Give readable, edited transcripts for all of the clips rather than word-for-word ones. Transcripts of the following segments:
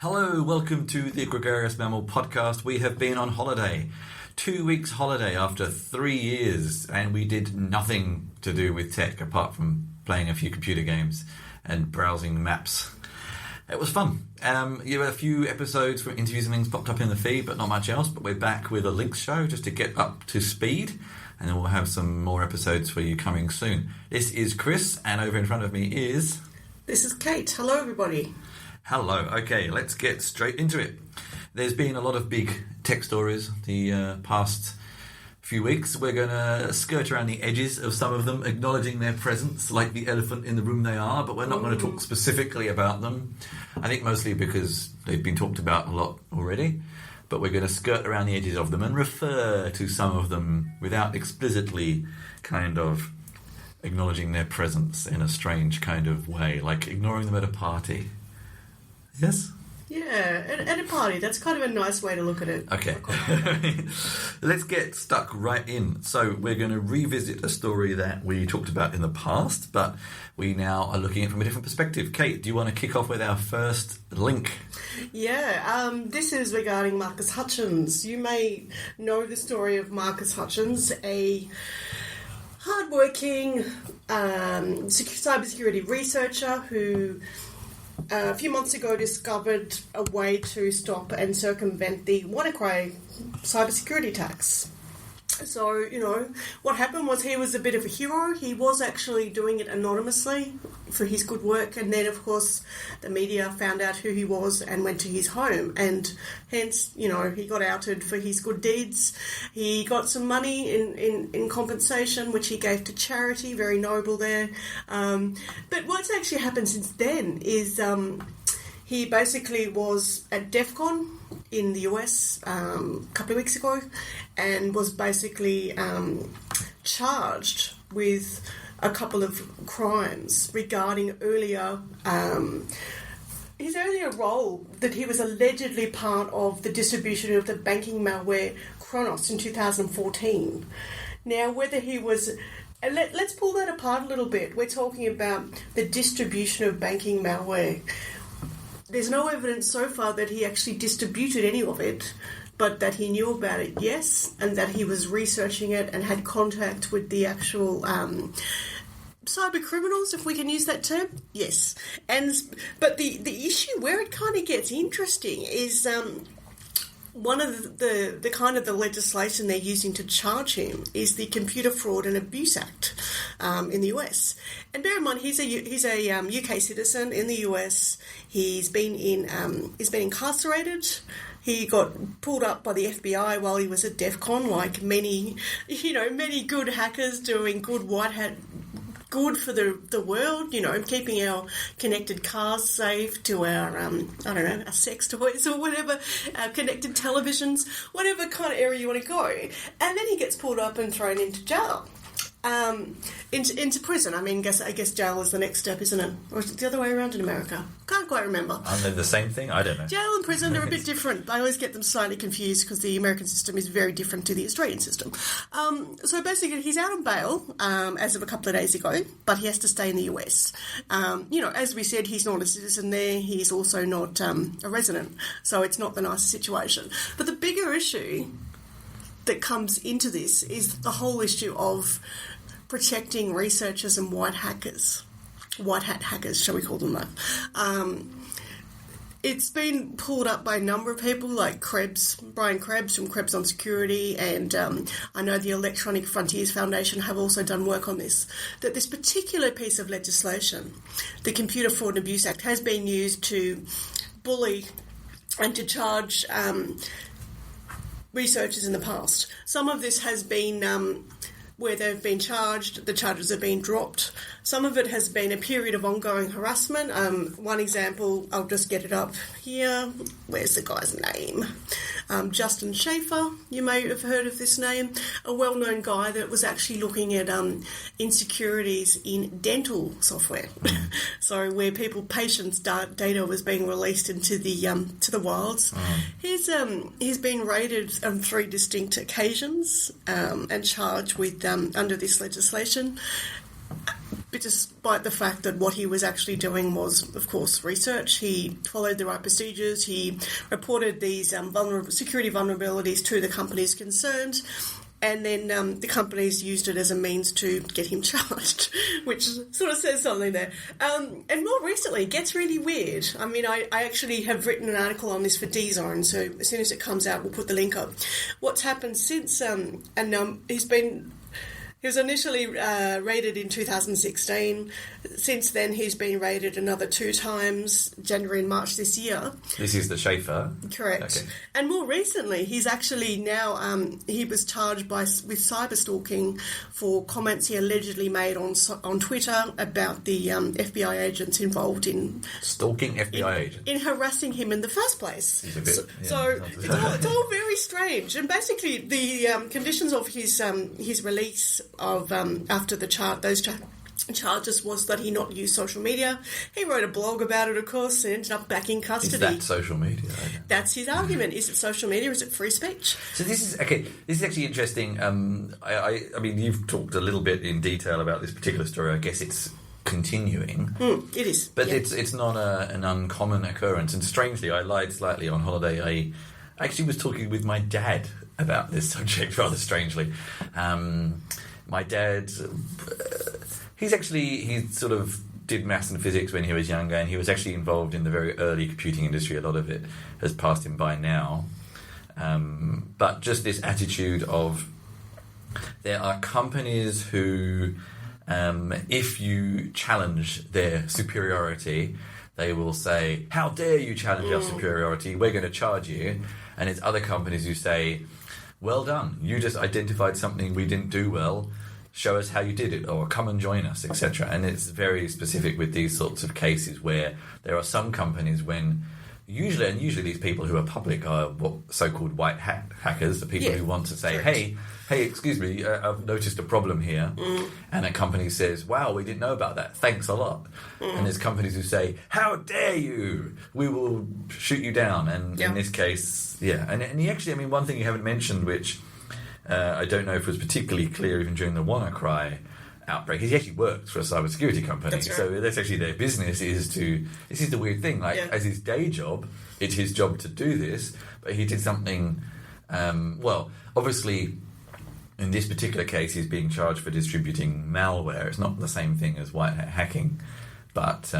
Hello, welcome to the Gregarious Mammal Podcast. We have been on holiday. 2 weeks holiday after 3 years, and we did nothing to do with tech apart from playing a few computer games and browsing maps. It was fun. You had a few episodes from interviews and things popped up in the feed, but not much else. But we're back with a links show just to get up to speed, and then we'll have some more episodes for you coming soon. This is Chris, and over in front of me is... This is Kate. Hello, everybody. Hello. Okay, let's get straight into it. There's been a lot of big tech stories the past few weeks. We're going to skirt around the edges of some of them, acknowledging their presence like the elephant in the room they are, but we're not going to talk specifically about them. I think mostly because they've been talked about a lot already, but we're going to skirt around the edges of them and refer to some of them without explicitly kind of acknowledging their presence in a strange kind of way, like ignoring them at a party. Yes? Yeah, at a party. That's kind of a nice way to look at it. Okay. Let's get stuck right in. So we're going to revisit a story that we talked about in the past, but we now are looking at it from a different perspective. Kate, do you want to kick off with our first link? Yeah, this is regarding Marcus Hutchins. You may know the story of Marcus Hutchins, a hardworking cybersecurity researcher who... a few months ago discovered a way to stop and circumvent the WannaCry cybersecurity attacks. So, what happened was he was a bit of a hero. He was actually doing it anonymously for his good work, and then, of course, the media found out who he was and went to his home, and hence, he got outed for his good deeds. He got some money in compensation, which he gave to charity, very noble there. But what's actually happened since then is he basically was at DEF CON in the US a couple of weeks ago and was basically charged with a couple of crimes regarding his earlier role that he was allegedly part of the distribution of the banking malware Kronos in 2014. Now, whether he was... Let's pull that apart a little bit. We're talking about the distribution of banking malware. There's no evidence so far that he actually distributed any of it, but that he knew about it, yes, and that he was researching it and had contact with the actual cyber criminals, if we can use that term, yes. But the issue where it kind of gets interesting is one of the kind of the legislation they're using to charge him is the Computer Fraud and Abuse Act in the US. And bear in mind, he's a UK citizen in the US. He's been incarcerated. He got pulled up by the FBI while he was at DEF CON, like many good hackers doing good white hat. Good for the world, keeping our connected cars safe to our, our sex toys or whatever, our connected televisions, whatever kind of area you want to go. And then he gets pulled up and thrown into jail. Into prison. I guess jail is the next step, isn't it? Or is it the other way around in America? Can't quite remember. Aren't they the same thing? I don't know. Jail and prison are a bit different. I always get them slightly confused because the American system is very different to the Australian system. So basically, he's out on bail as of a couple of days ago, but he has to stay in the US. As we said, he's not a citizen there. He's also not a resident, so it's not the nicest situation. But the bigger issue that comes into this is the whole issue of protecting researchers and white hat hackers, shall we call them that. It's been pulled up by a number of people like Brian Krebs from Krebs on Security, and I know the Electronic Frontiers Foundation have also done work on this, that this particular piece of legislation, the Computer Fraud and Abuse Act, has been used to bully and to charge researchers in the past. Some of this has been where they've been charged, the charges have been dropped. Some of it has been a period of ongoing harassment. One example, I'll just get it up here. Where's the guy's name? Justin Schaefer, you may have heard of this name, a well-known guy that was actually looking at insecurities in dental software. So where patients' data was being released into the to the wilds. He's been raided on 3 distinct occasions and charged with under this legislation. despite the fact that what he was actually doing was, of course, research. He followed the right procedures. He reported these security vulnerabilities to the companies concerned. And then the companies used it as a means to get him charged, which sort of says something there. And more recently, it gets really weird. I mean, I actually have written an article on this for D-Zone, so as soon as it comes out, we'll put the link up. What's happened since, he was initially raided in 2016. Since then, he's been raided another 2 times, January and March this year. This is the Schaefer? Correct. Okay. And more recently, he's actually now, he was charged with cyber stalking for comments he allegedly made on Twitter about the FBI agents involved in... Stalking FBI agents? In harassing him in the first place. He's a bit, it's all very strange. And basically, the conditions of his release of after those charges was that he not use social media. He wrote a blog about it, of course, and ended up back in custody. Is that social media? That's his argument. Is it social media? Is it free speech? So this is actually interesting. I mean, you've talked a little bit in detail about this particular story. I guess it's continuing. It is, but it's not an uncommon occurrence. And strangely, I lied slightly on holiday. I actually was talking with my dad about this subject, rather strangely. My dad, he sort of did maths and physics when he was younger, and he was actually involved in the very early computing industry. A lot of it has passed him by now. But just this attitude of there are companies who, if you challenge their superiority, they will say, "How dare you challenge our superiority? We're going to charge you." And it's other companies who say, "Well done, you just identified something we didn't do well, show us how you did it, or come and join us," etc. And it's very specific with these sorts of cases where there are some companies usually these people who are public are what so-called white hat hackers, the people who want to say, hey, excuse me, I've noticed a problem here. And a company says, "Wow, we didn't know about that. Thanks a lot." And there's companies who say, "How dare you? We will shoot you down." And in this case, And he actually, I mean, one thing you haven't mentioned, which I don't know if it was particularly clear even during the WannaCry outbreak, he actually works for a cybersecurity company. That's right. So that's actually their business this is the weird thing, as his day job, it's his job to do this, but he did something, obviously, in this particular case, he's being charged for distributing malware. It's not the same thing as white hat hacking. But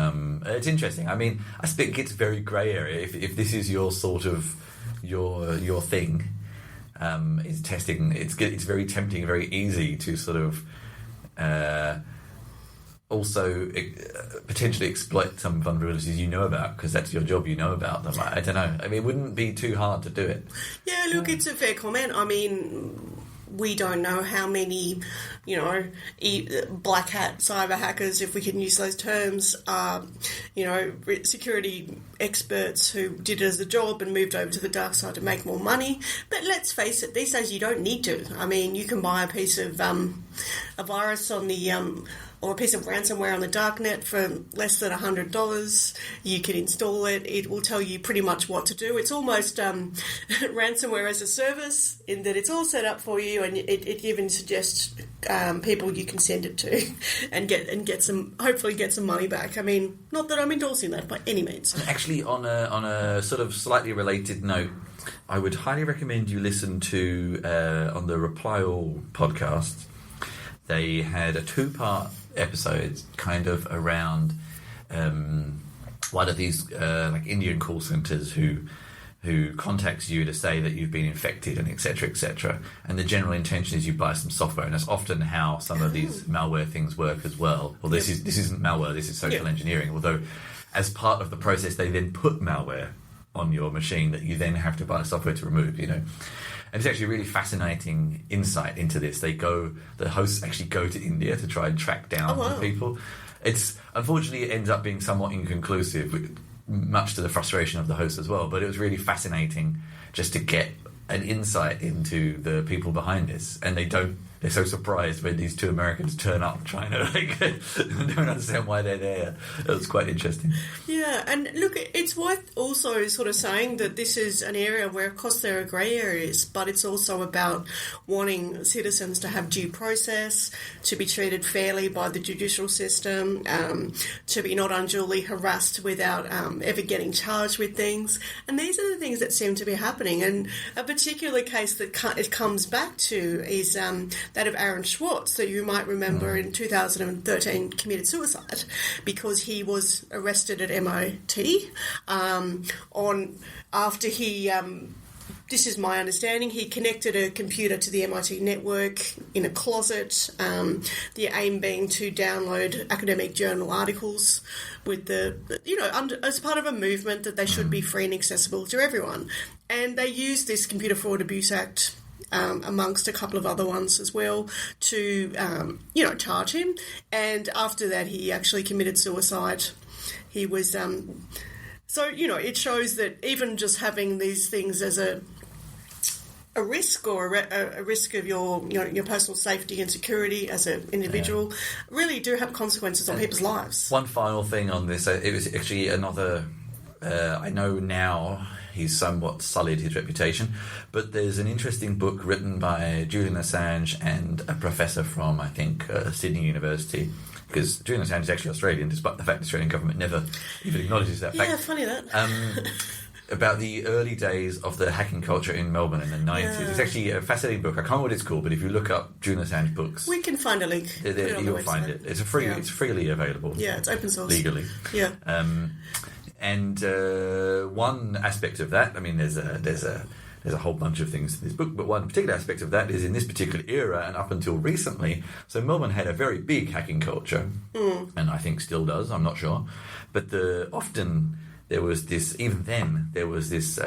it's interesting. I mean, I think it's very grey area. If this is your sort of your thing, is testing. It's very tempting, very easy to sort of also potentially exploit some vulnerabilities you know about, because that's your job. You know about them. I don't know. I mean, it wouldn't be too hard to do it. Yeah, look, it's a fair comment. I mean, we don't know how many, black hat cyber hackers, if we can use those terms, are, security experts who did it as a job and moved over to the dark side to make more money. But let's face it, these days you don't need to. I mean, you can buy a piece of a virus on the or a piece of ransomware on the darknet for less than $100. You can install it. It will tell you pretty much what to do. It's almost ransomware as a service, in that it's all set up for you, and it even suggests people you can send it to and hopefully get some money back. I mean, not that I'm endorsing that by any means. Actually, on a sort of slightly related note, I would highly recommend you listen to on the Reply All podcast. They had a 2-part episode kind of around one of these like Indian call centers who contacts you to say that you've been infected and etc. etc. And the general intention is you buy some software, and that's often how some of these malware things work as well. Well, this isn't malware, this is social engineering. Although, as part of the process, they then put malware on your machine that you then have to buy software to remove. And it's actually a really fascinating insight into this. The hosts actually go to India to try and track down the people. Unfortunately, it ends up being somewhat inconclusive, much to the frustration of the host as well. But it was really fascinating just to get an insight into the people behind this. And they're so surprised when these 2 Americans turn up trying to don't understand why they're there. It was quite interesting. Yeah, and look, it's worth also also sort of saying that this is an area where, of course, there are grey areas, but it's also about wanting citizens to have due process, to be treated fairly by the judicial system, to be not unduly harassed without ever getting charged with things. And these are the things that seem to be happening. And a particular case that it comes back to is that of Aaron Schwartz, that you might remember in 2013 committed suicide because he was arrested at MIT after he... this is my understanding. He connected a computer to the MIT network in a closet, the aim being to download academic journal articles with as part of a movement that they should be free and accessible to everyone. And they used this Computer Fraud Abuse Act amongst a couple of other ones as well to, charge him. And after that, he actually committed suicide. He was... it shows that even just having these things as a risk or a risk of your personal safety and security as an individual really do have consequences on people's lives. One final thing on this, it was actually another... I know now he's somewhat sullied his reputation, but there's an interesting book written by Julian Assange and a professor from, I think, Sydney University, because Julian Assange is actually Australian, despite the fact the Australian government never even acknowledges that fact. Yeah, funny that. About the early days of the hacking culture in Melbourne in the 90s. Yeah. It's actually a fascinating book. I can't remember what it's called, but if you look up Julian Assange books... We can find a link. You'll find it. It's it's freely available. Yeah, it's open source. Legally. Yeah. And one aspect of that, I mean, there's a whole bunch of things in this book, but one particular aspect of that is in this particular era and up until recently. So Melbourne had a very big hacking culture, and I think still does, I'm not sure. But often there was this, even then, there was this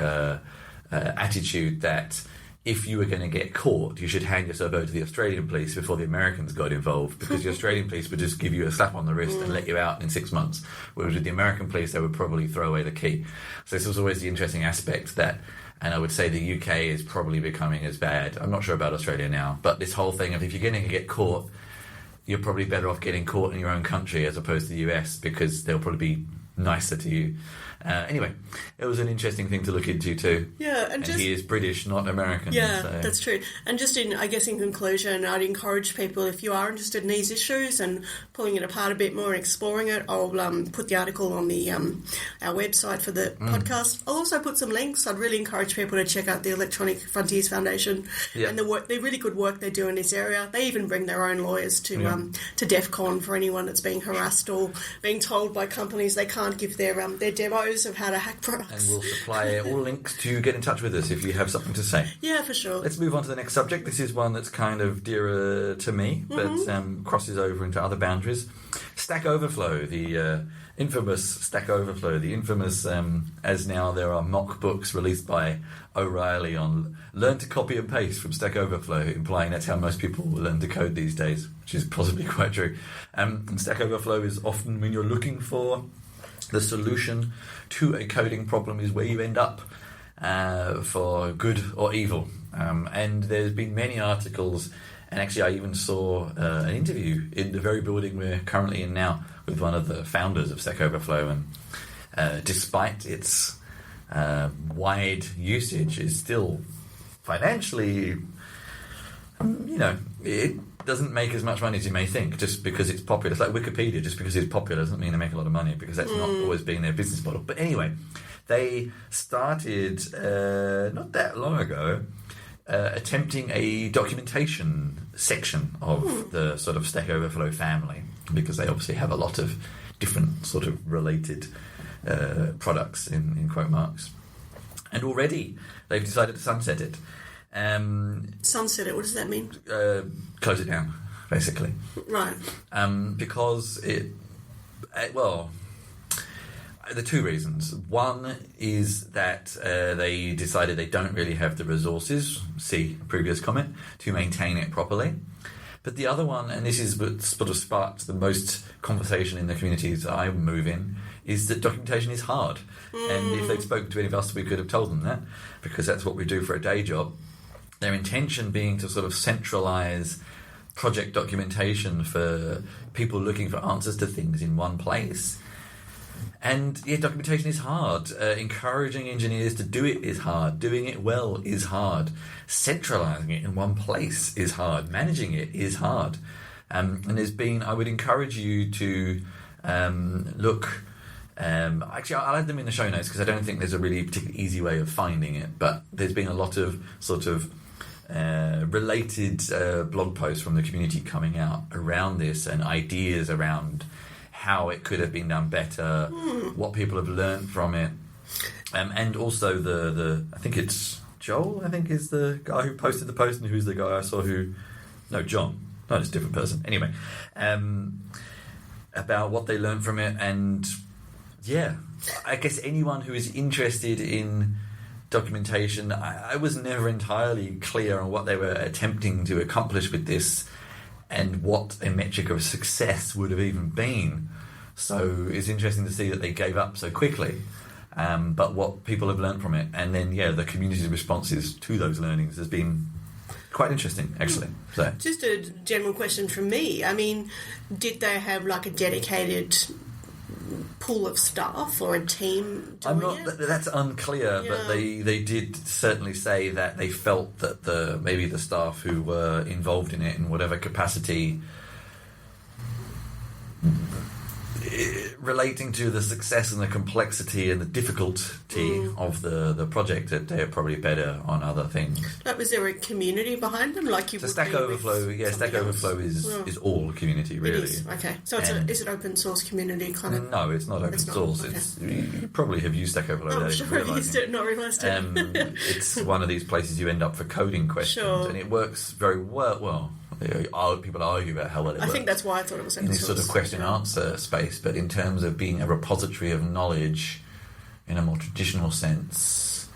attitude that if you were going to get caught, you should hand yourself over to the Australian police before the Americans got involved, because the Australian police would just give you a slap on the wrist and let you out in 6 months, whereas with the American police, they would probably throw away the key. So this was always the interesting aspect that, and I would say the UK is probably becoming as bad. I'm not sure about Australia now, but this whole thing of if you're going to get caught, you're probably better off getting caught in your own country as opposed to the US, because they'll probably be nicer to you. Anyway, it was an interesting thing to look into too. Yeah, and he is British, not American. Yeah, so. That's true. And just in conclusion, I'd encourage people, if you are interested in these issues and pulling it apart a bit more and exploring it, I'll put the article on the our website for the podcast. I'll also put some links. I'd really encourage people to check out the Electronic Frontiers Foundation and the really good work they do in this area. They even bring their own lawyers to DEF CON for anyone that's being harassed or being told by companies they can't give their demos of how to hack products. And we'll supply all links to get in touch with us if you have something to say. Yeah, for sure. Let's move on to the next subject. This is one that's kind of dearer to me, but crosses over into other boundaries. Stack Overflow, the infamous Stack Overflow, the infamous, as now there are mock books released by O'Reilly on learn to copy and paste from Stack Overflow, implying that's how most people learn to code these days, which is possibly quite true. And Stack Overflow is often when you're looking for the solution to a coding problem is where you end up for good or evil. And there's been many articles, and actually I even saw an interview in the very building we're currently in now with one of the founders of Stack Overflow, and despite its wide usage, is still financially, it doesn't make as much money as you may think just because it's popular. It's like Wikipedia, just because it's popular doesn't mean they make a lot of money, because that's not always been their business model. But anyway, they started not that long ago attempting a documentation section of the sort of Stack Overflow family, because they obviously have a lot of different sort of related products in quote marks. And already they've decided to sunset it. Sunset it, what does that mean? Close it down, basically. Right. Because the two reasons. One is that they decided they don't really have the resources, see previous comment, to maintain it properly. But the other one, and this is what sort of sparked the most conversation in the communities I move in, is that documentation is hard. And if they'd spoken to any of us, we could have told them that, because that's what we do for a day job. Their intention being to sort of centralise project documentation for people looking for answers to things in one place. And yeah, documentation is hard. Encouraging engineers to do it is hard. Doing it well is hard. Centralizing it in one place is hard. Managing it is hard. And I would encourage you to look. Actually, I'll add them in the show notes because I don't think there's a really particularly easy way of finding it. But there's been a lot of sort of related blog posts from the community coming out around this and ideas around how it could have been done better, what people have learned from it, and also the I think it's Joel, I think is the guy who posted the post, and who's the guy I saw John. No, it's a different person. Anyway, about what they learned from it, and yeah, I guess anyone who is interested in documentation, I was never entirely clear on what they were attempting to accomplish with this and what a metric of success would have even been. So it's interesting to see that they gave up so quickly, but what people have learned from it, and then the community's responses to those learnings has been quite interesting, actually. So just a general question from me. I mean, did they have like a dedicated pool of staff or a team doing it? That's unclear, but they did certainly say that they felt that maybe the staff who were involved in it in whatever capacity relating to the success and the complexity and the difficulty of the project, that they're probably better on other things. Like, was there a community behind them? Like you the would Stack be Overflow, Stack Overflow is all community, really. It is, okay. So is it open source community kind of? No, it's not open source. Okay. You probably have used Stack Overflow. I'm sure I've used it, not realised it. It's one of these places you end up for coding questions, and it works very well. People argue about how well it works. I think that's why I thought it was open in this sort of question-answer space, but in terms of being a repository of knowledge in a more traditional sense,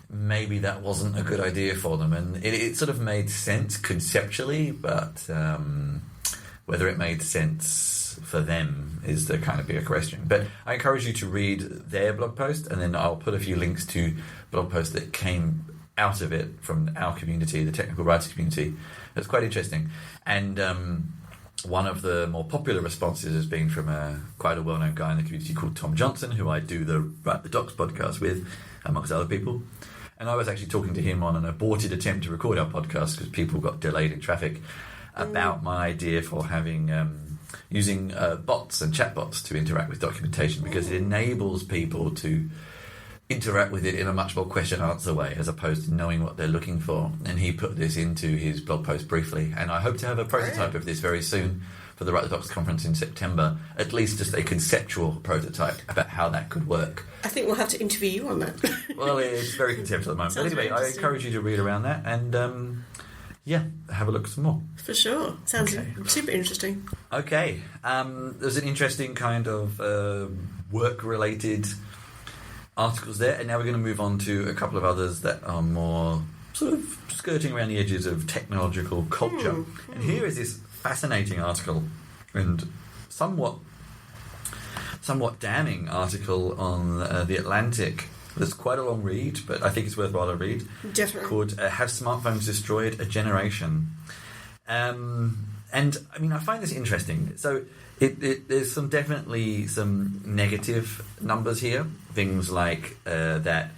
maybe that wasn't a good idea for them. And it sort of made sense conceptually, but whether it made sense for them is the kind of bigger question. But I encourage you to read their blog post, and then I'll put a few links to blog posts that came out of it from our community, the technical writing community. It's quite interesting. And one of the more popular responses has been from quite a well-known guy in the community called Tom Johnson, who I do the Write the Docs podcast with, amongst other people. And I was actually talking to him on an aborted attempt to record our podcast because people got delayed in traffic, about my idea for having using bots and chatbots to interact with documentation, because it enables people to interact with it in a much more question-answer way as opposed to knowing what they're looking for. And he put this into his blog post briefly, and I hope to have a prototype of this very soon for the Write the Docs conference in September, at least just a conceptual prototype about how that could work. I think we'll have to interview you on that. Well, it's very conceptual at the moment. But anyway, I encourage you to read around that and have a look some more. For sure. Sounds super interesting. Okay. There's an interesting kind of work-related articles there, and now we're going to move on to a couple of others that are more sort of skirting around the edges of technological culture. And here is this fascinating article and somewhat damning article on The Atlantic. There's quite a long read, but I think it's worthwhile to read. Definitely. Called Have Smartphones Destroyed a Generation? And I mean, I find this interesting. So there's definitely some negative numbers here. Things like that,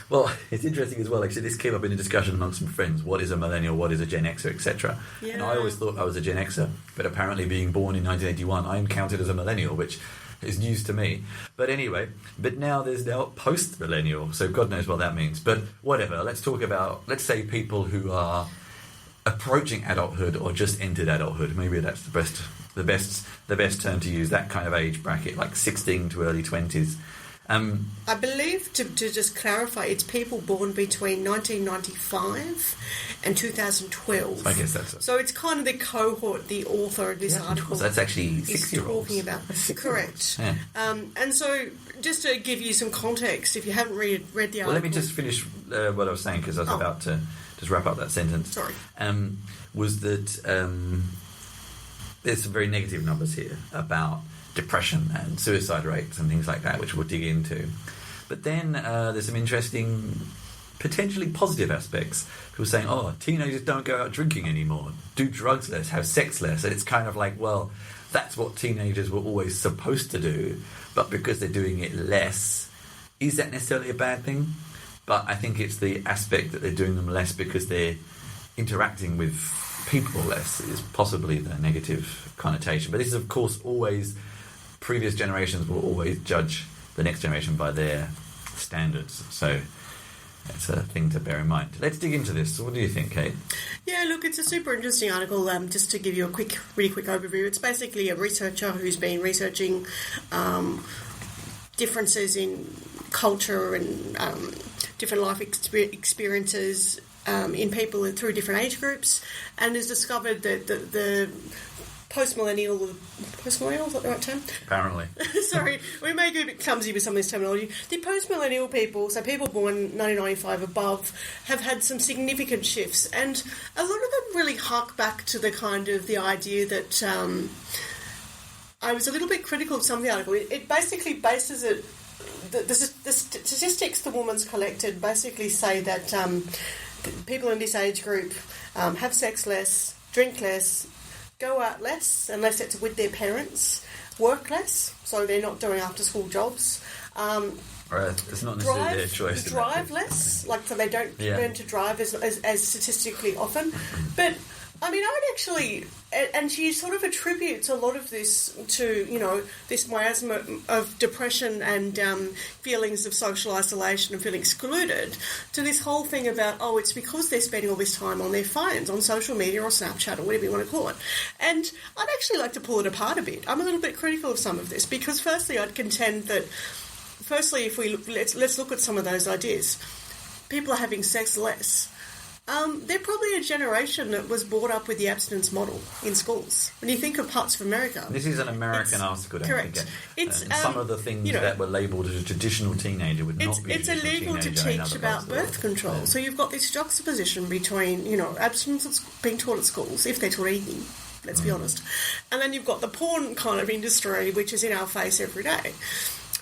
well, it's interesting as well. Actually, this came up in a discussion amongst some friends. What is a millennial? What is a Gen Xer, etc. Yeah. And I always thought I was a Gen Xer, but apparently, being born in 1981, I'm counted as a millennial, which is news to me. But anyway, now there's post-millennial, so God knows what that means. But whatever. Let's say people who are approaching adulthood or just entered adulthood. Maybe that's the best term to use, that kind of age bracket, like 16 to early 20s. I believe, to just clarify, it's people born between 1995 and 2012. I guess that's it. So it's kind of the cohort the author of this article that's actually is 6-year-olds. talking about. Correct. Yeah. And so, just to give you some context, if you haven't read the article... Well, let me just finish what I was saying, because I was about to just wrap up that sentence. Sorry. Was that there's some very negative numbers here about depression and suicide rates and things like that, which we'll dig into. But then there's some interesting, potentially positive aspects. People saying, teenagers don't go out drinking anymore, do drugs less, have sex less. And it's kind of like, well, that's what teenagers were always supposed to do, but because they're doing it less, is that necessarily a bad thing? But I think it's the aspect that they're doing them less because they're interacting with people less is possibly the negative connotation. But this is, of course, always... Previous generations will always judge the next generation by their standards. So it's a thing to bear in mind. Let's dig into this. What do you think, Kate? Yeah, look, it's a super interesting article. Just to give you a really quick overview, it's basically a researcher who's been researching differences in culture and different life experiences in people through different age groups, and has discovered that the post-millennial, is that the right term? Apparently. Sorry, we may be a bit clumsy with some of this terminology. The post-millennial people, so people born 1995 above, have had some significant shifts, and a lot of them really hark back to the idea that I was a little bit critical of some of the article. It basically bases it. The statistics the woman's collected basically say that people in this age group have sex less, drink less, go out less, unless it's with their parents, work less, so they're not doing after-school jobs. It's not necessarily their choice. Drive less, so they don't learn to drive as statistically often. But, I mean, I would actually... And she sort of attributes a lot of this to, this miasma of depression and feelings of social isolation and feeling excluded to this whole thing about, it's because they're spending all this time on their phones, on social media or Snapchat or whatever you want to call it. And I'd actually like to pull it apart a bit. I'm a little bit critical of some of this because, firstly, I'd contend that, if let's look at some of those ideas. People are having sex less. They're probably a generation that was brought up with the abstinence model in schools. When you think of parts of America... This is an American article, don't correct. forget. It's, some of the things that were labelled as a traditional teenager would not be a traditional teenager. It's illegal to teach about birth control. Yeah. So you've got this juxtaposition between, abstinence being taught at schools, if they're taught anything, let's be honest. And then you've got the porn kind of industry, which is in our face every day.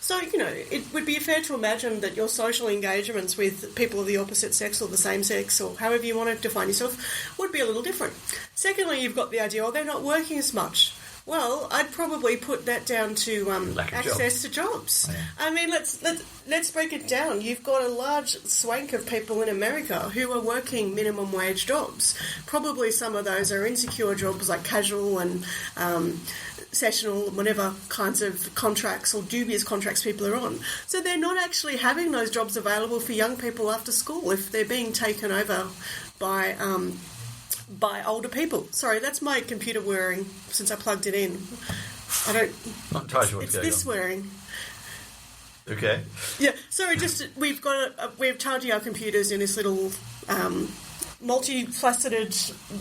So, it would be fair to imagine that your social engagements with people of the opposite sex or the same sex or however you want to define yourself would be a little different. Secondly, you've got the idea, they're not working as much. Well, I'd probably put that down to access to jobs. Oh, yeah. I mean, let's break it down. You've got a large swank of people in America who are working minimum wage jobs. Probably some of those are insecure jobs like casual and sessional, whatever kinds of contracts or dubious contracts people are on. So they're not actually having those jobs available for young people after school if they're being taken over by older people. Sorry, that's my computer whirring since I plugged it in. I don't... Not entirely sure what's going on. It's this whirring. Okay. Yeah, sorry, we're charging our computers in this little multi-faceted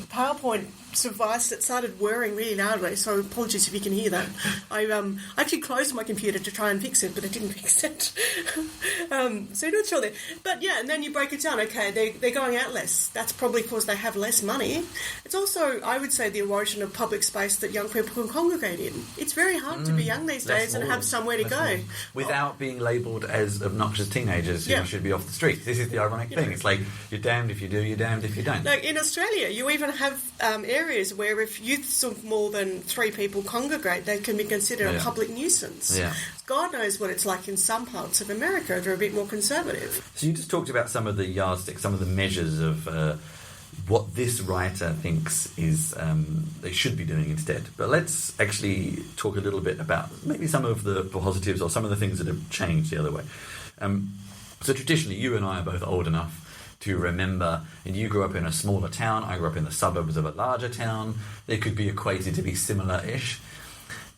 PowerPoint device that started whirring really loudly, so apologies if you can hear that. I actually closed my computer to try and fix it, but it didn't fix it. So you're not sure there. But yeah, and then you break it down. Okay, they're going out less. That's probably because they have less money. It's also, I would say, the erosion of public space that young people can congregate in. It's very hard to be young these days and have somewhere to go. Without being labelled as obnoxious teenagers who should be off the street. This is the ironic thing. It's like, you're damned if you do, you're damned if you don't. Like in Australia, you even have areas where if youths of more than 3 people congregate, they can be considered a public nuisance. Yeah. God knows what it's like in some parts of America that are a bit more conservative. So you just talked about some of the yardsticks, some of the measures of what this writer thinks is they should be doing instead. But let's actually talk a little bit about maybe some of the positives or some of the things that have changed the other way. So traditionally, you and I are both old enough to remember, and you grew up in a smaller town, I grew up in the suburbs of a larger town. They could be equated to be similar-ish.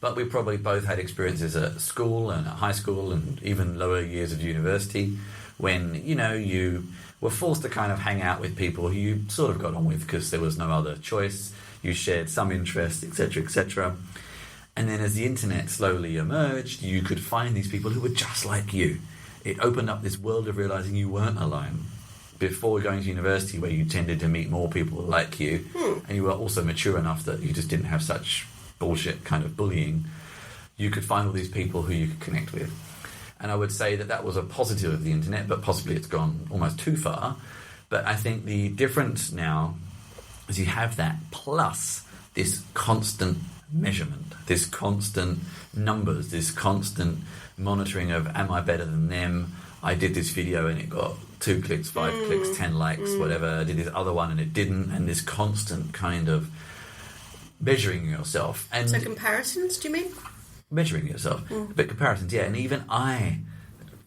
But we probably both had experiences at school and at high school and even lower years of university when, you were forced to kind of hang out with people who you sort of got on with because there was no other choice. You shared some interests, etc., etc. And then as the internet slowly emerged, you could find these people who were just like you. It opened up this world of realising you weren't alone. Before going to university, where you tended to meet more people like you, and you were also mature enough that you just didn't have such bullshit kind of bullying, you could find all these people who you could connect with. And I would say that was a positive of the internet, but possibly it's gone almost too far. But I think the difference now is you have that plus this constant measurement, this constant numbers, this constant monitoring of, am I better than them? I did this video and it got 2 clicks, 5 clicks, 10 likes, whatever. I did this other one and it didn't. And this constant kind of measuring yourself. And so comparisons, do you mean? Measuring yourself. But comparisons, yeah. And even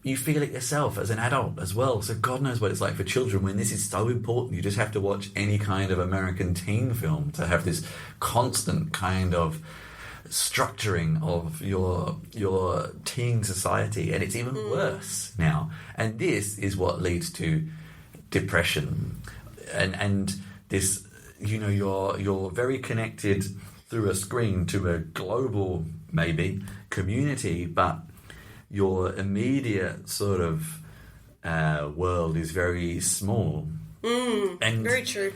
you feel it yourself as an adult as well. So God knows what it's like for children when this is so important. You just have to watch any kind of American teen film to have this constant kind of structuring of your teen society, and it's even worse now. And this is what leads to depression, and this, you know, you're very connected through a screen to a global maybe community, but your immediate sort of world is very small. And very true.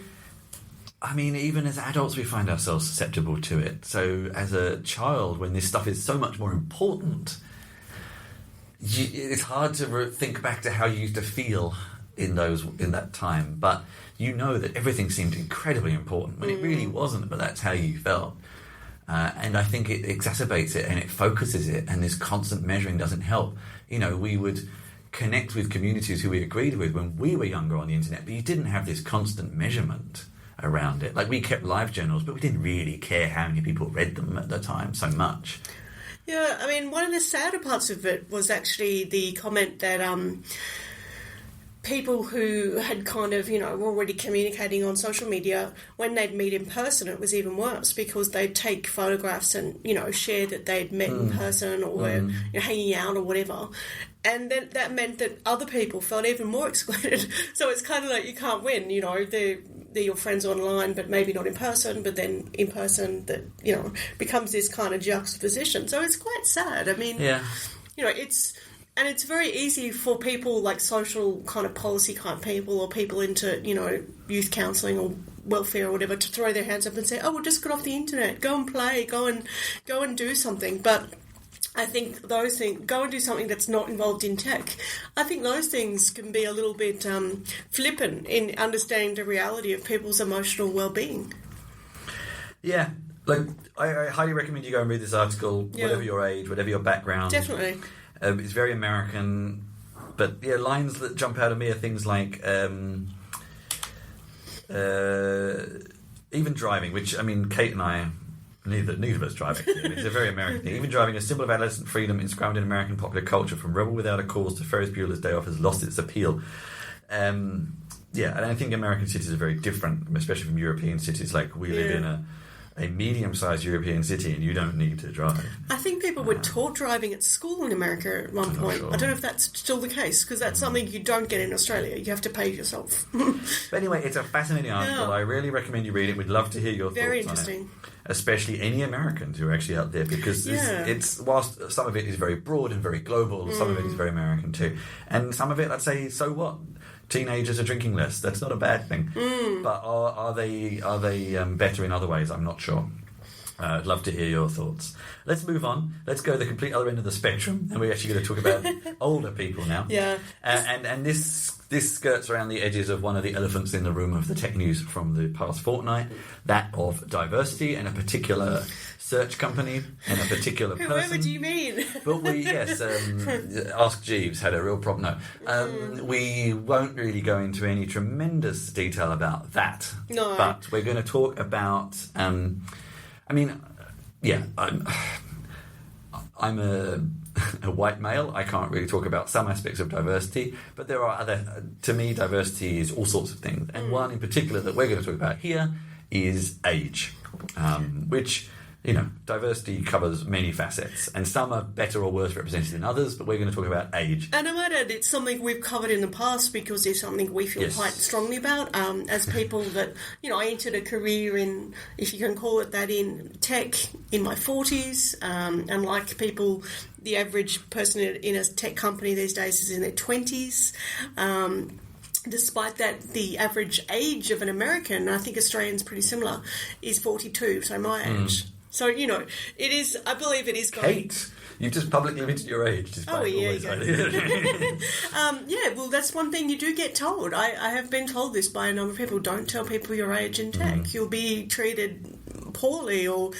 I mean, even as adults, we find ourselves susceptible to it. So as a child, when this stuff is so much more important, it's hard to think back to how you used to feel in that time. But you know that everything seemed incredibly important when it really wasn't, but that's how you felt. And I think it exacerbates it and it focuses it, and this constant measuring doesn't help. You know, we would connect with communities who we agreed with when we were younger on the internet, but you didn't have this constant measurement around it. Like, we kept live journals, but we didn't really care how many people read them at the time so much. Yeah, I mean, one of the sadder parts of it was actually the comment that people who had kind of, you know, were already communicating on social media, when they'd meet in person, it was even worse because they'd take photographs and, you know, share that they'd met in person or were, you know, hanging out or whatever. And then that meant that other people felt even more excluded. So it's kind of like you can't win, you know, they're your friends online, but maybe not in person, but then in person that, you know, becomes this kind of juxtaposition. So it's quite sad. I mean, yeah, you know, it's very easy for people like social kind of policy kind of people or people into, you know, youth counselling or welfare or whatever to throw their hands up and say, oh, well, just get off the internet, go and play, go and do something. But I think those things, go and do something that's not involved in tech. I think those things can be a little bit flippant in understanding the reality of people's emotional well-being. Yeah, like I highly recommend you go and read this article, whatever your age, whatever your background. Definitely. It's very American, but yeah, lines that jump out at me are things like even driving, which, I mean, Kate and I, neither of us drive. It's a very American thing. Even driving, a symbol of adolescent freedom inscribed in American popular culture, from Rebel Without a Cause to Ferris Bueller's Day Off, has lost its appeal. Yeah, and I think American cities are very different, especially from European cities. Like, we live in a medium-sized European city, and you don't need to drive. I think people were taught driving at school in America at one point. Sure. I don't know if that's still the case, because that's something you don't get in Australia. You have to pay yourself. But anyway, it's a fascinating article. I really recommend you read it. We'd love to hear your thoughts on it. Very interesting. Especially any Americans who are actually out there, because it's whilst some of it is very broad and very global, some of it is very American too. And some of it, let's say, so what? Teenagers are drinking less. That's not a bad thing. But are they better in other ways? I'm not sure. I'd love to hear your thoughts. Let's move on. Let's go to the complete other end of the spectrum, and we're actually going to talk about older people now. Yeah. And this skirts around the edges of one of the elephants in the room of the tech news from the past fortnight, that of diversity and a particular search company and a particular person. Whoever do you mean? But Ask Jeeves had a real problem. No, we won't really go into any tremendous detail about that. No. But we're going to talk about... I'm a white male. I can't really talk about some aspects of diversity, but there are other... To me, diversity is all sorts of things. And one in particular that we're going to talk about here is age, which... You know, diversity covers many facets, and some are better or worse represented than others, but we're going to talk about age. And I might add, it's something we've covered in the past because it's something we feel quite strongly about. As people that, you know, I entered a career in, if you can call it that, in tech in my 40s, and like people, the average person in a tech company these days is in their 20s. Despite that, the average age of an American, I think Australian's pretty similar, is 42, so my age. So, you know, it is, I believe it is going... Kate, you've just publicly admitted your age. Oh, yeah, yeah, well, that's one thing you do get told. I have been told this by a number of people. Don't tell people your age in tech. You'll be treated poorly or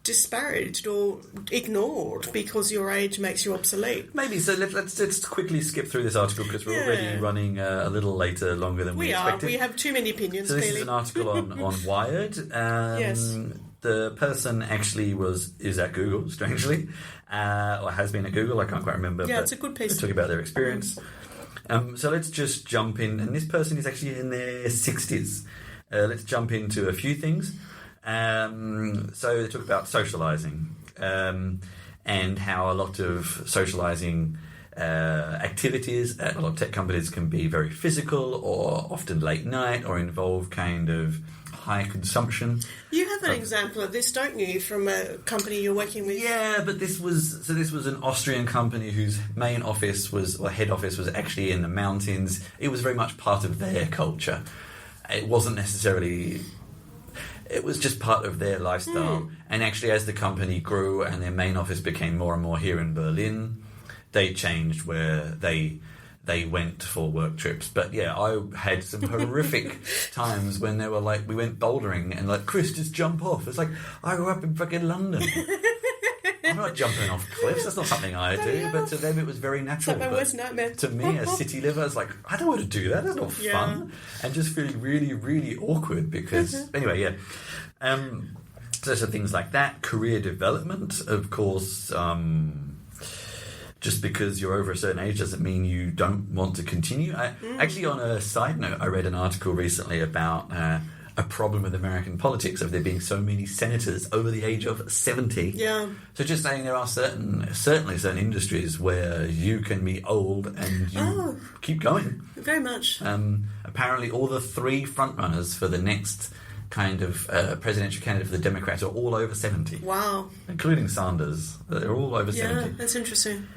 disparaged or ignored because your age makes you obsolete. Maybe. So let's quickly skip through this article because we're already running a little later, longer than we expected. We have too many opinions, So this clearly. is an article on Wired. Yes. The person actually is at Google, strangely, or has been at Google. I can't quite remember. Yeah, but it's a good piece. They talk about their experience. So let's just jump in. And this person is actually in their 60s. Let's jump into a few things. So they talk about socialising and how a lot of socialising activities at a lot of tech companies can be very physical or often late night or involve kind of high consumption. You have an example of this, don't you, from a company you're working with? Yeah, but this was an Austrian company whose main office or head office was actually in the mountains. It was very much part of their culture. It wasn't necessarily... It was just part of their lifestyle. And actually, as the company grew and their main office became more and more here in Berlin, they changed where they went for work trips. But yeah, I had some horrific times when they were like, we went bouldering and like, Chris, just jump off. It's like, I grew up in fucking London. I'm not jumping off cliffs. That's not something I do. But to them, it was very natural. It's like my worst nightmare. To me, a city liver, it's like, I don't want to do that. That's not fun. And just feeling really, really awkward because... Anyway, yeah. So things like that. Career development, of course... just because you're over a certain age doesn't mean you don't want to continue. Actually, on a side note, I read an article recently about a problem with American politics of there being so many senators over the age of 70. Yeah. So just saying there are certainly certain industries where you can be old and you keep going. Very much. Apparently all the three frontrunners for the next kind of presidential candidate for the Democrats are all over 70. Wow. Including Sanders. They're all over 70. Yeah, that's interesting.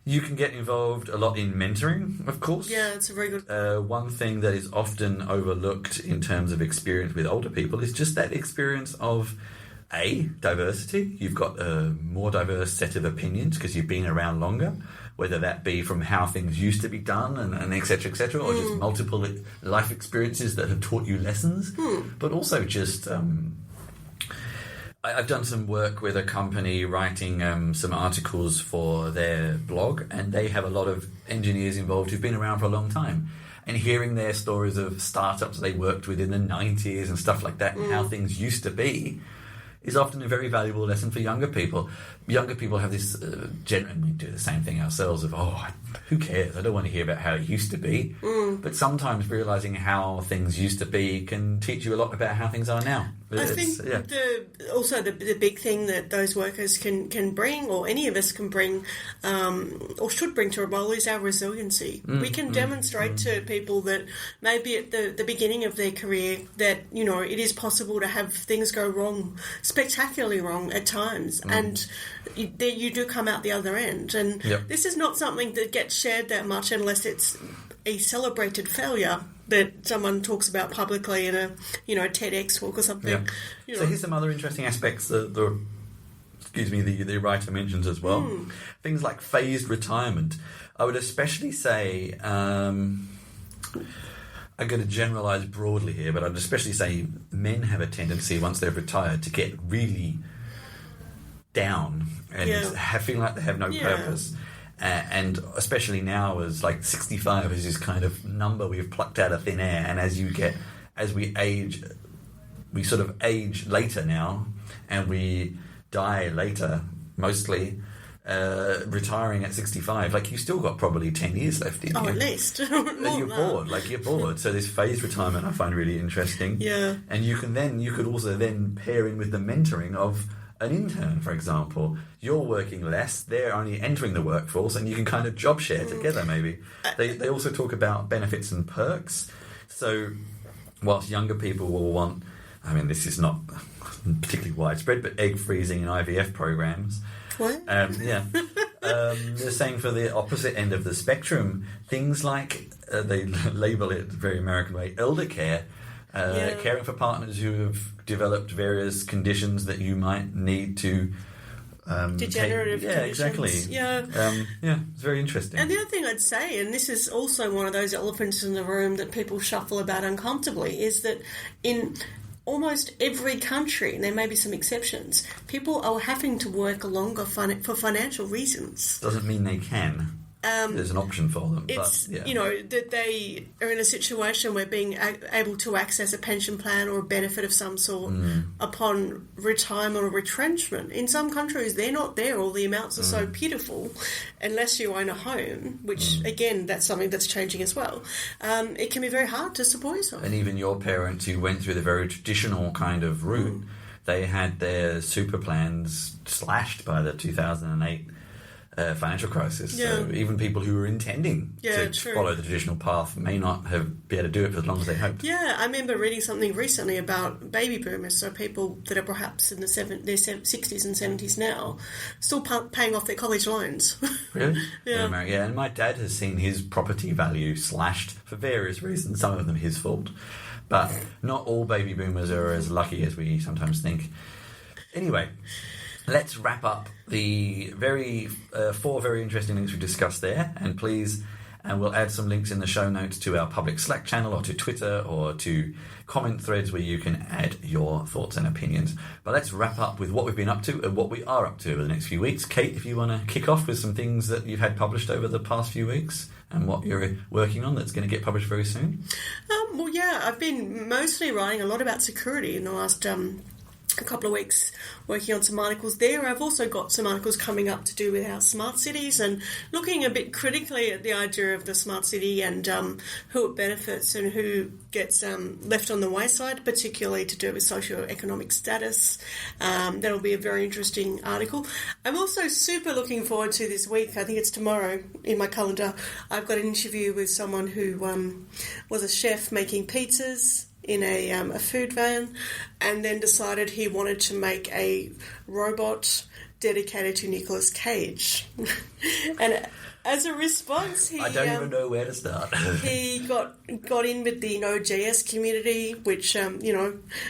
You can get involved a lot in mentoring, of course. Yeah, it's a very good... one thing that is often overlooked in terms of experience with older people is just that experience of, A, diversity. You've got a more diverse set of opinions because you've been around longer, whether that be from how things used to be done and et cetera, or just multiple life experiences that have taught you lessons, but also just... I've done some work with a company writing some articles for their blog, and they have a lot of engineers involved who've been around for a long time. And hearing their stories of startups they worked with in the 90s and stuff like that, and how things used to be, is often a very valuable lesson for younger people. Younger people have this, and we do the same thing ourselves, of, who cares? I don't want to hear about how it used to be. But sometimes realising how things used to be can teach you a lot about how things are now. I think the big thing that those workers can bring, or any of us can bring, or should bring to a role, is our resiliency. We can demonstrate to people that maybe at the beginning of their career that, it is possible to have things go wrong, spectacularly wrong at times, and you do come out the other end. And this is not something that gets shared that much unless it's a celebrated failure that someone talks about publicly in a TEDx talk or something. Yeah. So here's some other interesting aspects that the writer mentions as well. Things like phased retirement. I would especially say, I'm going to generalise broadly here, but I'd especially say men have a tendency, once they've retired, to get really down and feeling like they have no purpose. And especially now, as like 65 is this kind of number we've plucked out of thin air, and as we age, we sort of age later now, and we die later, mostly, retiring at 65, like you still got probably 10 years left in you. At least. You're bored. So this phased retirement I find really interesting. Yeah. And you could also then pair in with the mentoring of an intern, for example. You're working less, they're only entering the workforce, and you can kind of job share together, maybe. They also talk about benefits and perks. So whilst younger people will want, this is not particularly widespread, but egg freezing and IVF programs. What? They're saying for the opposite end of the spectrum, things like, they label it very American way, elder care, caring for partners who have developed various conditions that you might need to degenerative conditions. Exactly. It's very interesting. And the other thing I'd say, and this is also one of those elephants in the room that people shuffle about uncomfortably, is that in almost every country, and there may be some exceptions, people are having to work longer for financial reasons. Doesn't mean they can. There's an option for them. It's, but, yeah. you know, that they are in a situation where being able to access a pension plan or a benefit of some sort upon retirement or retrenchment. In some countries, they're not there, or the amounts are so pitiful, unless you own a home, which, again, that's something that's changing as well. It can be very hard to support yourself. And even your parents, who went through the very traditional kind of route, they had their super plans slashed by the 2008 financial crisis. Yeah. So even people who were intending to true. follow the traditional path may not have been able to do it for as long as they hoped. Yeah, I remember reading something recently about baby boomers, so people that are perhaps in their 60s and 70s now, still paying off their college loans. Really? Yeah. In America. Yeah, and my dad has seen his property value slashed for various reasons, some of them his fault. But not all baby boomers are as lucky as we sometimes think. Anyway, let's wrap up the four very interesting links we discussed there, and please, and we'll add some links in the show notes to our public Slack channel, or to Twitter, or to comment threads where you can add your thoughts and opinions. But let's wrap up with what we've been up to and what we are up to over the next few weeks. Kate, if you want to kick off with some things that you've had published over the past few weeks and what you're working on that's going to get published very soon. Well, yeah, I've been mostly writing a lot about security in the last a couple of weeks, working on some articles there. I've also got some articles coming up to do with our smart cities, and looking a bit critically at the idea of the smart city and who it benefits and who gets left on the wayside, particularly to do with socioeconomic status. That'll be a very interesting article. I'm also super looking forward to this week. I think it's tomorrow in my calendar. I've got an interview with someone who was a chef making pizzas in a food van, and then decided he wanted to make a robot dedicated to Nicolas Cage. And as a response, I don't even know where to start. he got in with the Node.js community, which, are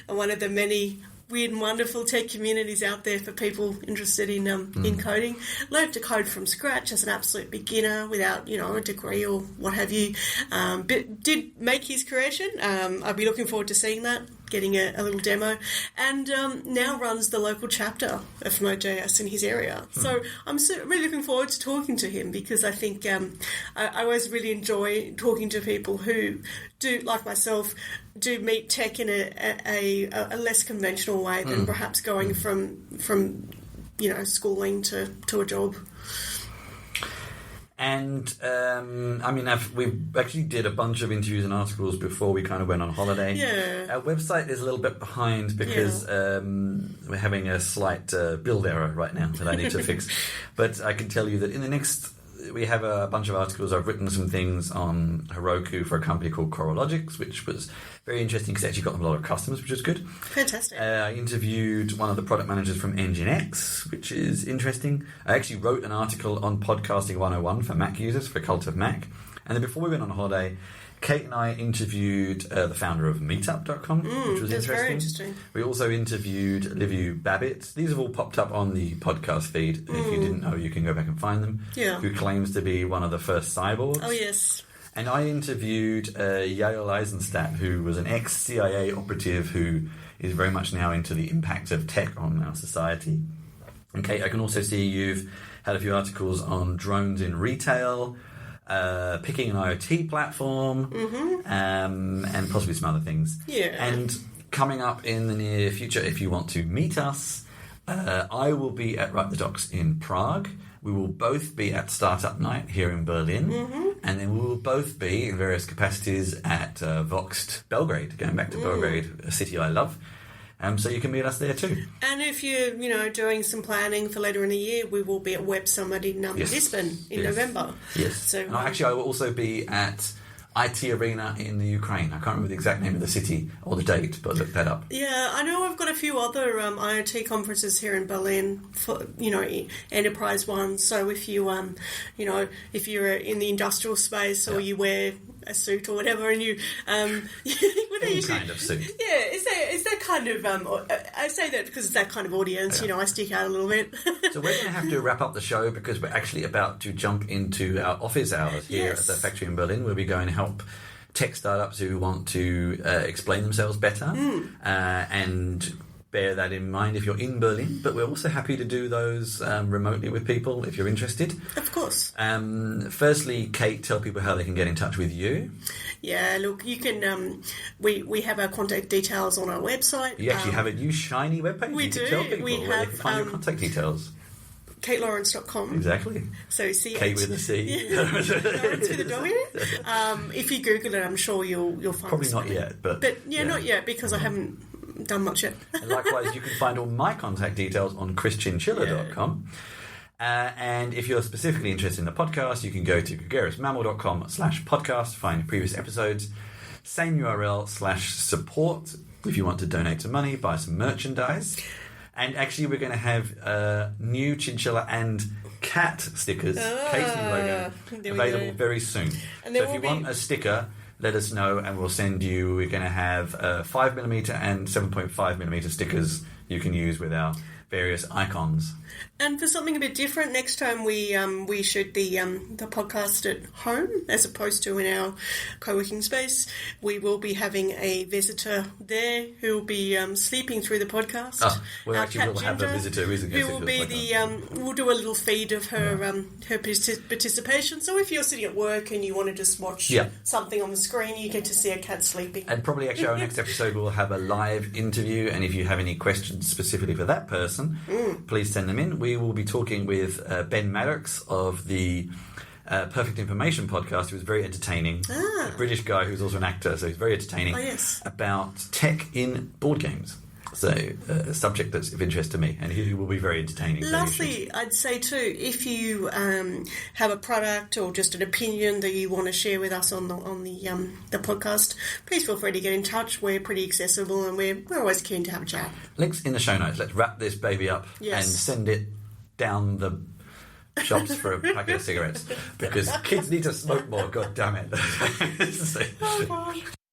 one of the many weird and wonderful tech communities out there for people interested in coding. Learned to code from scratch as an absolute beginner without, a degree or what have you. But did make his creation. I'll be looking forward to seeing that, getting a little demo. And now runs the local chapter of Node.js in his area. So I'm really looking forward to talking to him, because I think I always really enjoy talking to people who do, like myself, do meet tech in a less conventional way than perhaps going from schooling to a job. And we actually did a bunch of interviews and articles before we kind of went on holiday. Yeah. Our website is a little bit behind because we're having a slight build error right now that I need to fix. But I can tell you that in the next, we have a bunch of articles. I've written some things on Heroku for a company called Coralogics, which was very interesting because it actually got them a lot of customers, which is good. Fantastic. I interviewed one of the product managers from Nginx, which is interesting. I actually wrote an article on Podcasting 101 for Mac users, for Cult of Mac. And then before we went on holiday, Kate and I interviewed the founder of Meetup.com, which was interesting. Very interesting. We also interviewed Liviu Babbitt. These have all popped up on the podcast feed. If you didn't know, you can go back and find them. Yeah. Who claims to be one of the first cyborgs. Oh, yes. And I interviewed Yael Eisenstadt, who was an ex-CIA operative who is very much now into the impact of tech on our society. And Kate, I can also see you've had a few articles on drones in retail, picking an IoT platform, and possibly some other things. Yeah. And coming up in the near future, if you want to meet us, I will be at Write the Docs in Prague. We will both be at Startup Night here in Berlin, and then we will both be in various capacities at Voxed Belgrade, going back to Belgrade, a city I love. So you can meet us there too. And if you're, doing some planning for later in the year, we will be at Web Summit in Lisbon in November. Yes. So actually, I will also be at IT Arena in the Ukraine. I can't remember the exact name of the city or the date, but look that up. Yeah, I know I've got a few other IoT conferences here in Berlin, for, enterprise ones. So if you, if you're in the industrial space or you wear a suit or whatever, and you, any kind of suit. Yeah, is that kind of? I say that because it's that kind of audience. Yeah. I stick out a little bit. So we're going to have to wrap up the show because we're actually about to jump into our office hours here at the factory in Berlin. We'll be going to help tech startups who want to explain themselves better and bear that in mind if you're in Berlin, but we're also happy to do those remotely with people if you're interested. Of course. Firstly, Kate, tell people how they can get in touch with you. Yeah, look, you can. We have our contact details on our website. You actually have a new shiny webpage. We you do. Can tell people We where have, they can find your contact details. CateLawrence.com. Exactly. So Kate with a C. Lawrence with a W. If you Google it, I'm sure you'll find. Probably not yet, but not yet because I haven't done much yet. And likewise, you can find all my contact details on chrischinchilla.com. And if you're specifically interested in the podcast, you can go to gregariousmammal.com/podcast to find previous episodes. Same URL/support if you want to donate some money, buy some merchandise. And actually, we're going to have new chinchilla and cat stickers, Kate's new logo, available very soon. So if you want a sticker, let us know and we'll send you. We're going to have 5mm and 7.5mm stickers you can use with our various icons. And for something a bit different, next time we shoot the podcast at home as opposed to in our co-working space, we will be having a visitor there who will be sleeping through the podcast. Oh, we'll have a visitor who will be we'll do a little feed of her her participation. So if you're sitting at work and you want to just watch something on the screen, you get to see a cat sleeping. And probably actually our next episode we'll have a live interview, and if you have any questions specifically for that person, please send them in. We will be talking with Ben Maddox of the Perfect Information podcast, who's very entertaining. A British guy who's also an actor, so he's very entertaining. About tech in board games. So a subject that's of interest to me, and he will be very entertaining. Lovely. I'd say too, if you have a product or just an opinion that you want to share with us on the podcast, please feel free to get in touch. We're pretty accessible, and we're always keen to have a chat. Links in the show notes. Let's wrap this baby up and send it down the shops for a packet of cigarettes, because kids need to smoke more. God damn it! Oh God.